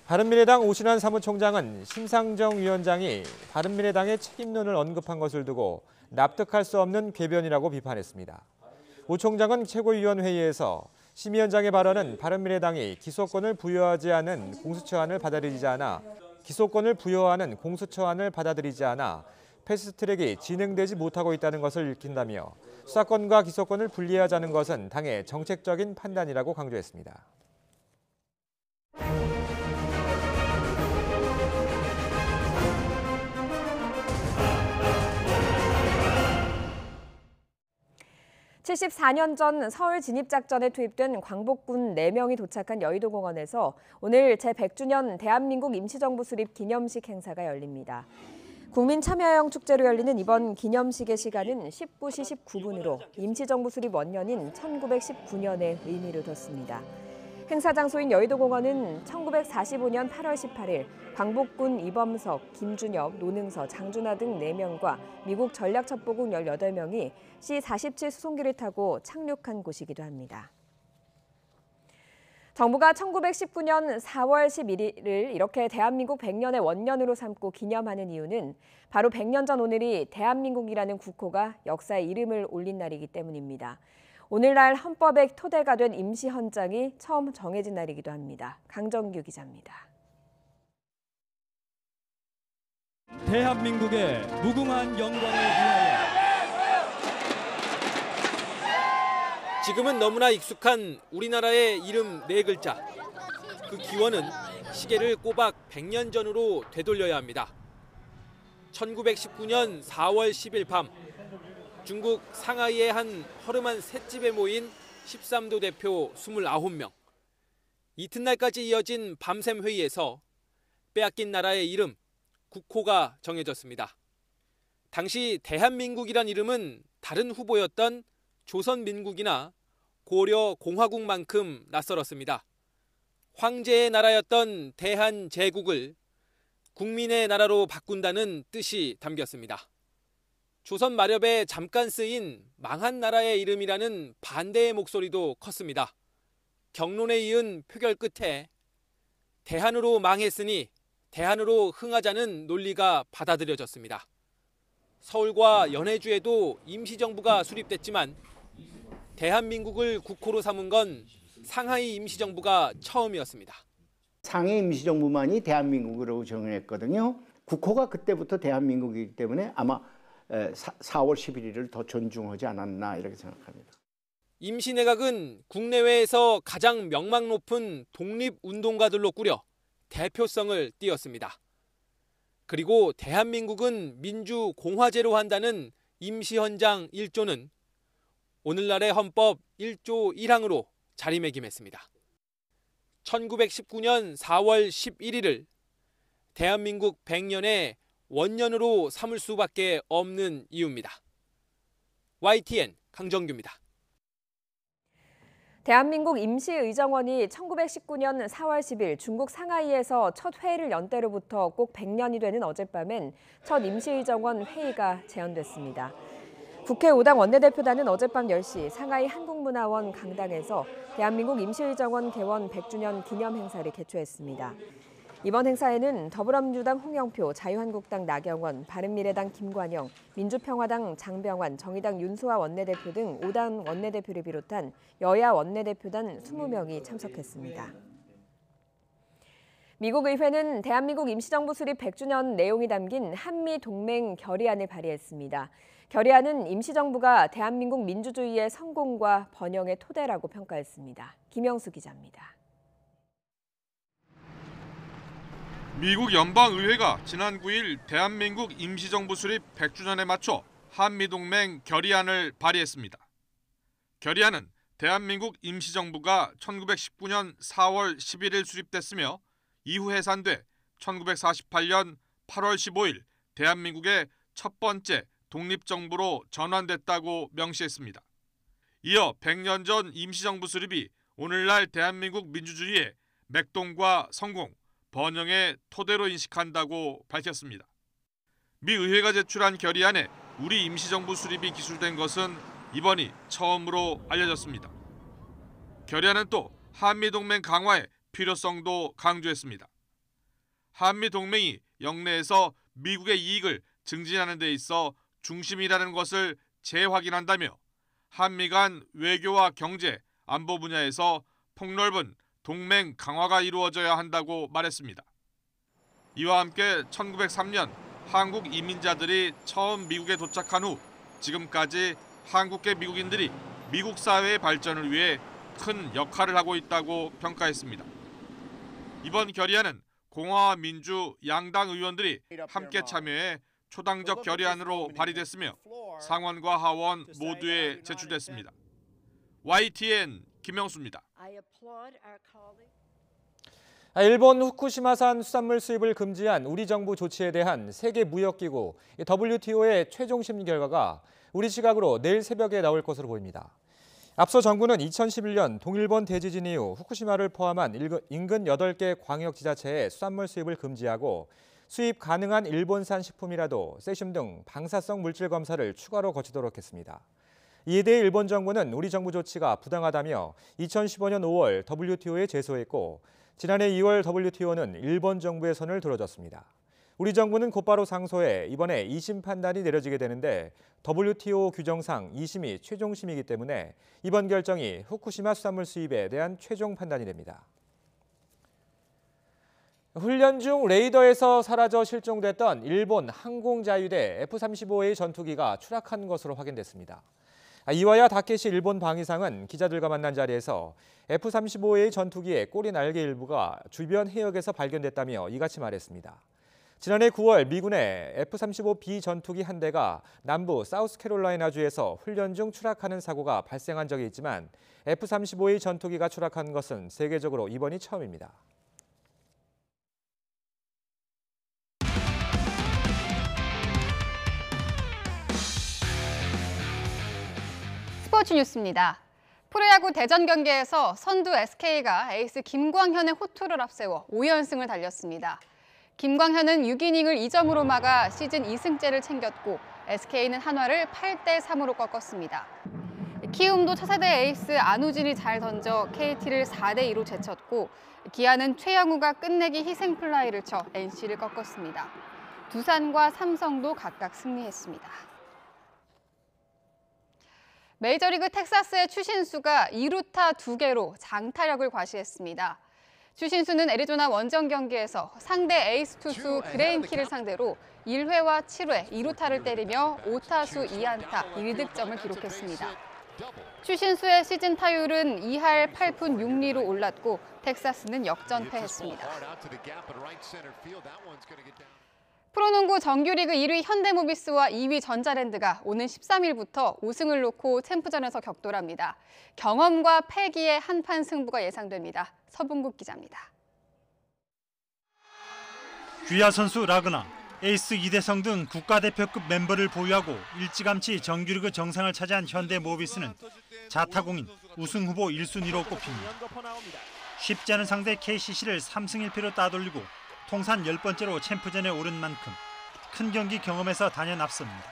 바른미래당 오신환 사무총장은 심상정 위원장이 바른미래당의 책임론을 언급한 것을 두고 납득할 수 없는 궤변이라고 비판했습니다. 오 총장은 최고위원회의에서 심 위원장의 발언은 바른미래당이 기소권을 부여하지 않은 공수처안을 받아들이지 않아 패스트트랙이 진행되지 못하고 있다는 것을 읽힌다며 수사권과 기소권을 분리하자는 것은 당의 정책적인 판단이라고 강조했습니다. (74년) 전 서울 진입작전에 투입된 광복군 4명이 도착한 여의도공원에서 오늘 제100주년 대한민국 임시정부 수립 기념식 행사가 열립니다. 국민 참여형 축제로 열리는 이번 기념식의 시간은 19시 19분으로 임시정부 수립 원년인 1919년에 의미를 뒀습니다. 행사 장소인 여의도공원은 1945년 8월 18일 광복군 이범석, 김준엽, 노능서, 장준하 등 4명과 미국 전략첩보국 18명이 C-47 수송기를 타고 착륙한 곳이기도 합니다. 정부가 1919년 4월 11일을 이렇게 대한민국 100년의 원년으로 삼고 기념하는 이유는 바로 100년 전 오늘이 대한민국이라는 국호가 역사에 이름을 올린 날이기 때문입니다. 오늘날 헌법의 토대가 된 임시헌장이 처음 정해진 날이기도 합니다. 강정규 기자입니다. 대한민국의 무궁한 영광을 위하여. 지금은 너무나 익숙한 우리나라의 이름 4글자. 그 기원은 시계를 꼬박 100년 전으로 되돌려야 합니다. 1919년 4월 10일 밤 중국 상하이의 한 허름한 셋집에 모인 13도 대표 29명. 이튿날까지 이어진 밤샘 회의에서 빼앗긴 나라의 이름, 국호가 정해졌습니다. 당시 대한민국이란 이름은 다른 후보였던 조선민국이나 고려 공화국만큼 낯설었습니다. 황제의 나라였던 대한제국을 국민의 나라로 바꾼다는 뜻이 담겼습니다. 조선 마렵에 잠깐 쓰인 망한 나라의 이름이라는 반대의 목소리도 컸습니다. 경론에 이은 표결 끝에 대한으로 망했으니 대한으로 흥하자는 논리가 받아들여졌습니다. 서울과 연해주에도 임시정부가 수립됐지만 대한민국을 국호로 삼은 건 상하이 임시정부가 처음이었습니다. 상해 임시정부만이 대한민국으로 정했거든요. 국호가 그때부터 대한민국이기 때문에 아마 4월 11일을 더 존중하지 않았나 이렇게 생각합니다. 임시내각은 국내외에서 가장 명망 높은 독립운동가들로 꾸려 대표성을 띄었습니다. 그리고 대한민국은 민주공화제로 한다는 임시헌장 1조는 오늘날의 헌법 1조 1항으로 자리매김했습니다. 1919년 4월 11일을 대한민국 100년의 원년으로 삼을 수밖에 없는 이유입니다. YTN 강정규입니다. 대한민국 임시의정원이 1919년 4월 10일 중국 상하이에서 첫 회의를 연 때로부터 꼭 100년이 되는 어젯밤엔 첫 임시의정원 회의가 재연됐습니다. 국회 5당 원내대표단은 어젯밤 10시 상하이 한국문화원 강당에서 대한민국 임시의정원 개원 100주년 기념 행사를 개최했습니다. 이번 행사에는 더불어민주당 홍영표, 자유한국당 나경원, 바른미래당 김관영, 민주평화당 장병환, 정의당 윤소아 원내대표 등 5당 원내대표를 비롯한 여야 원내대표단 20명이 참석했습니다. 미국 의회는 대한민국 임시정부 수립 100주년 내용이 담긴 한미 동맹 결의안을 발의했습니다. 결의안은 임시정부가 대한민국 민주주의의 성공과 번영의 토대라고 평가했습니다. 김영수 기자입니다. 미국 연방의회가 지난 9일 대한민국 임시정부 수립 100주년에 맞춰 한미동맹 결의안을 발의했습니다. 결의안은 대한민국 임시정부가 1919년 4월 11일 수립됐으며 이후 해산돼 1948년 8월 15일 대한민국의 첫 번째 독립정부로 전환됐다고 명시했습니다. 이어 100년 전 임시정부 수립이 오늘날 대한민국 민주주의의 맥동과 성공, 번영의 토대로 인식한다고 밝혔습니다. 미 의회가 제출한 결의안에 우리 임시정부 수립이 기술된 것은 이번이 처음으로 알려졌습니다. 결의안은 또 한미동맹 강화의 필요성도 강조했습니다. 한미동맹이 영내에서 미국의 이익을 증진하는 데 있어 중심이라는 것을 재확인한다며 한미 간 외교와 경제, 안보 분야에서 폭넓은 동맹 강화가 이루어져야 한다고 말했습니다. 이와 함께 1903년 한국 이민자들이 처음 미국에 도착한 후 지금까지 한국계 미국인들이 미국 사회의 발전을 위해 큰 역할을 하고 있다고 평가했습니다. 이번 결의안은 공화와 민주 양당 의원들이 함께 참여해 초당적 결의안으로 발의됐으며 상원과 하원 모두에 제출됐습니다. YTN 김영수입니다. 일본 후쿠시마산 수산물 수입을 금지한 우리 정부 조치에 대한 세계무역기구 WTO의 최종 심의 결과가 우리 시각으로 내일 새벽에 나올 것으로 보입니다. 앞서 정부는 2011년 동일본 대지진 이후 후쿠시마를 포함한 인근 8개 광역지자체에 수산물 수입을 금지하고 수입 가능한 일본산 식품이라도 세슘 등 방사성 물질 검사를 추가로 거치도록 했습니다. 이에 대해 일본 정부는 우리 정부 조치가 부당하다며 2015년 5월 WTO에 제소했고 지난해 2월 WTO는 일본 정부의 손을 들어줬습니다. 우리 정부는 곧바로 상소해 이번에 2심 판단이 내려지게 되는데 WTO 규정상 2심이 최종심이기 때문에 이번 결정이 후쿠시마 수산물 수입에 대한 최종 판단이 됩니다. 훈련 중 레이더에서 사라져 실종됐던 일본 항공자유대 F-35A 전투기가 추락한 것으로 확인됐습니다. 이와야 다케시 일본 방위상은 기자들과 만난 자리에서 F-35A 전투기의 꼬리 날개 일부가 주변 해역에서 발견됐다며 이같이 말했습니다. 지난해 9월 미군의 F-35B 전투기 한 대가 남부 사우스캐롤라이나주에서 훈련 중 추락하는 사고가 발생한 적이 있지만 F-35A 전투기가 추락한 것은 세계적으로 이번이 처음입니다. 스포츠 뉴스입니다. 프로야구 대전 경기에서 선두 SK가 에이스 김광현의 호투를 앞세워 5연승을 달렸습니다. 김광현은 6이닝을 2점으로 막아 시즌 2승째를 챙겼고 SK는 한화를 8대3으로 꺾었습니다. 키움도 차세대 에이스 안우진이 잘 던져 KT를 4대2로 제쳤고 기아는 최영우가 끝내기 희생 플라이를 쳐 NC를 꺾었습니다. 두산과 삼성도 각각 승리했습니다. 메이저리그 텍사스의 추신수가 2루타 2개로 장타력을 과시했습니다. 추신수는 애리조나 원정 경기에서 상대 에이스 투수 그레인키를 상대로 1회와 7회 2루타를 때리며 5타수 2안타 1득점을 기록했습니다. 추신수의 시즌 타율은 2할 8푼 6리로 올랐고 텍사스는 역전패했습니다. 프로농구 정규리그 1위 현대모비스와 2위 전자랜드가 오는 13일부터 5승을 놓고 챔프전에서 격돌합니다. 경험과 패기의 한판 승부가 예상됩니다. 서bun국 기자입니다. 귀하 선수 라그나, 에이스 이대성 등 국가대표급 멤버를 보유하고 일찌감치 정규리그 정상을 차지한 현대모비스는 자타공인 우승 후보 1순위로 꼽힙니다. 쉽지 않은 상대 KCC를 3승 1패로 따돌리고 통산 10번째로 챔프전에 오른 만큼 큰 경기 경험에서 단연 앞섭니다.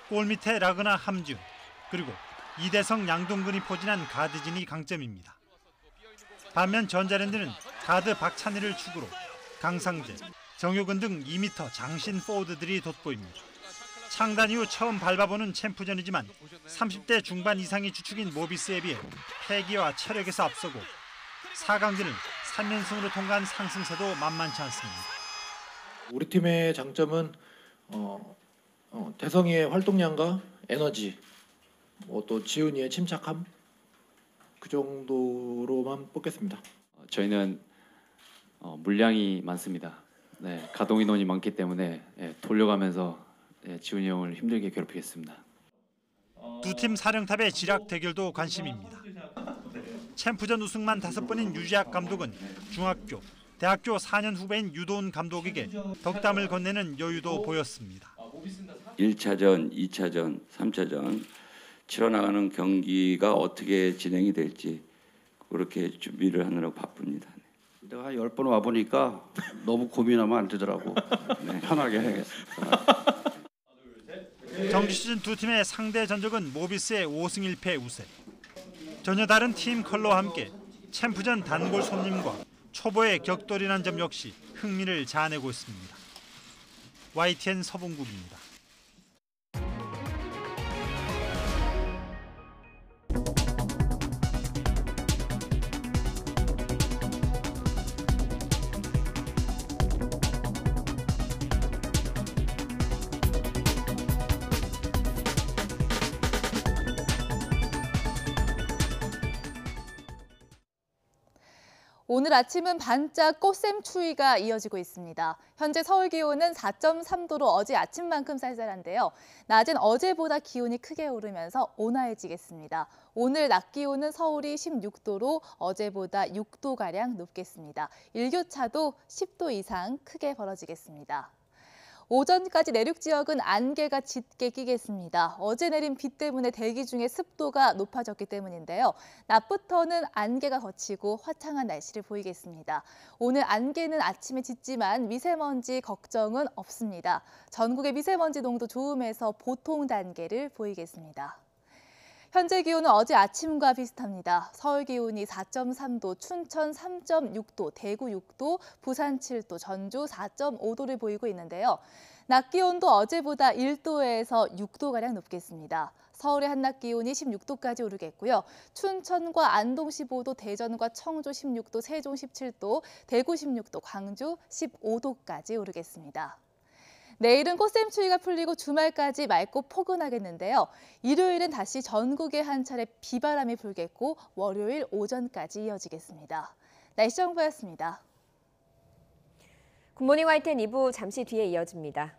골 밑에 라그나 함지훈, 그리고 이대성 양동근이 포진한 가드진이 강점입니다. 반면 전자랜드는 가드 박찬희를 축으로 강상재, 정효근 등 2m 장신 포워드들이 돋보입니다. 창단 이후 처음 밟아보는 챔프전이지만 30대 중반 이상이 주축인 모비스에 비해 패기와 체력에서 앞서고 4강전을 3연승으로 통과한 상승세도 만만치 않습니다. 우리 팀의 장점은 대성이의 활동량과 에너지, 또 지훈이의 침착함 그 정도로만 뽑겠습니다. 저희는 물량이 많습니다. 네, 가동 인원이 많기 때문에 돌려가면서 지훈이 형을 힘들게 괴롭히겠습니다. 두 팀 사령탑의 지략 대결도 관심입니다. 챔프전 우승만 5번인 유지학 감독은 중학교, 대학교 4년 후배인 유도훈 감독에게 덕담을 건네는 여유도 보였습니다. 1차전, 2차전, 3차전 치러나가는 경기가 어떻게 진행이 될지 그렇게 준비를 하느라고 바쁩니다. 내가 10번 와보니까 너무 고민하면 안 되더라고. 네, 편하게 해야겠습니다. 정규 시즌 두 팀의 상대 전적은 모비스의 5승 1패 우세. 전혀 다른 팀 컬러와 함께 챔프전 단골 손님과 초보의 격돌이란 점 역시 흥미를 자아내고 있습니다. YTN 서봉국입니다. 오늘 아침은 반짝 꽃샘 추위가 이어지고 있습니다. 현재 서울 기온은 4.3도로 어제 아침만큼 쌀쌀한데요. 낮은 어제보다 기온이 크게 오르면서 온화해지겠습니다. 오늘 낮 기온은 서울이 16도로 어제보다 6도가량 높겠습니다. 일교차도 10도 이상 크게 벌어지겠습니다. 오전까지 내륙 지역은 안개가 짙게 끼겠습니다. 어제 내린 비 때문에 대기 중에 습도가 높아졌기 때문인데요. 낮부터는 안개가 걷히고 화창한 날씨를 보이겠습니다. 오늘 안개는 아침에 짙지만 미세먼지 걱정은 없습니다. 전국의 미세먼지 농도 좋음에서 보통 단계를 보이겠습니다. 현재 기온은 어제 아침과 비슷합니다. 서울 기온이 4.3도, 춘천 3.6도, 대구 6도, 부산 7도, 전주 4.5도를 보이고 있는데요. 낮 기온도 어제보다 1도에서 6도가량 높겠습니다. 서울의 한낮 기온이 16도까지 오르겠고요. 춘천과 안동 15도, 대전과 청주 16도, 세종 17도, 대구 16도, 광주 15도까지 오르겠습니다. 내일은 꽃샘 추위가 풀리고 주말까지 맑고 포근하겠는데요. 일요일은 다시 전국에 한 차례 비바람이 불겠고 월요일 오전까지 이어지겠습니다. 날씨 정보였습니다. 굿모닝 YTN 2부 잠시 뒤에 이어집니다.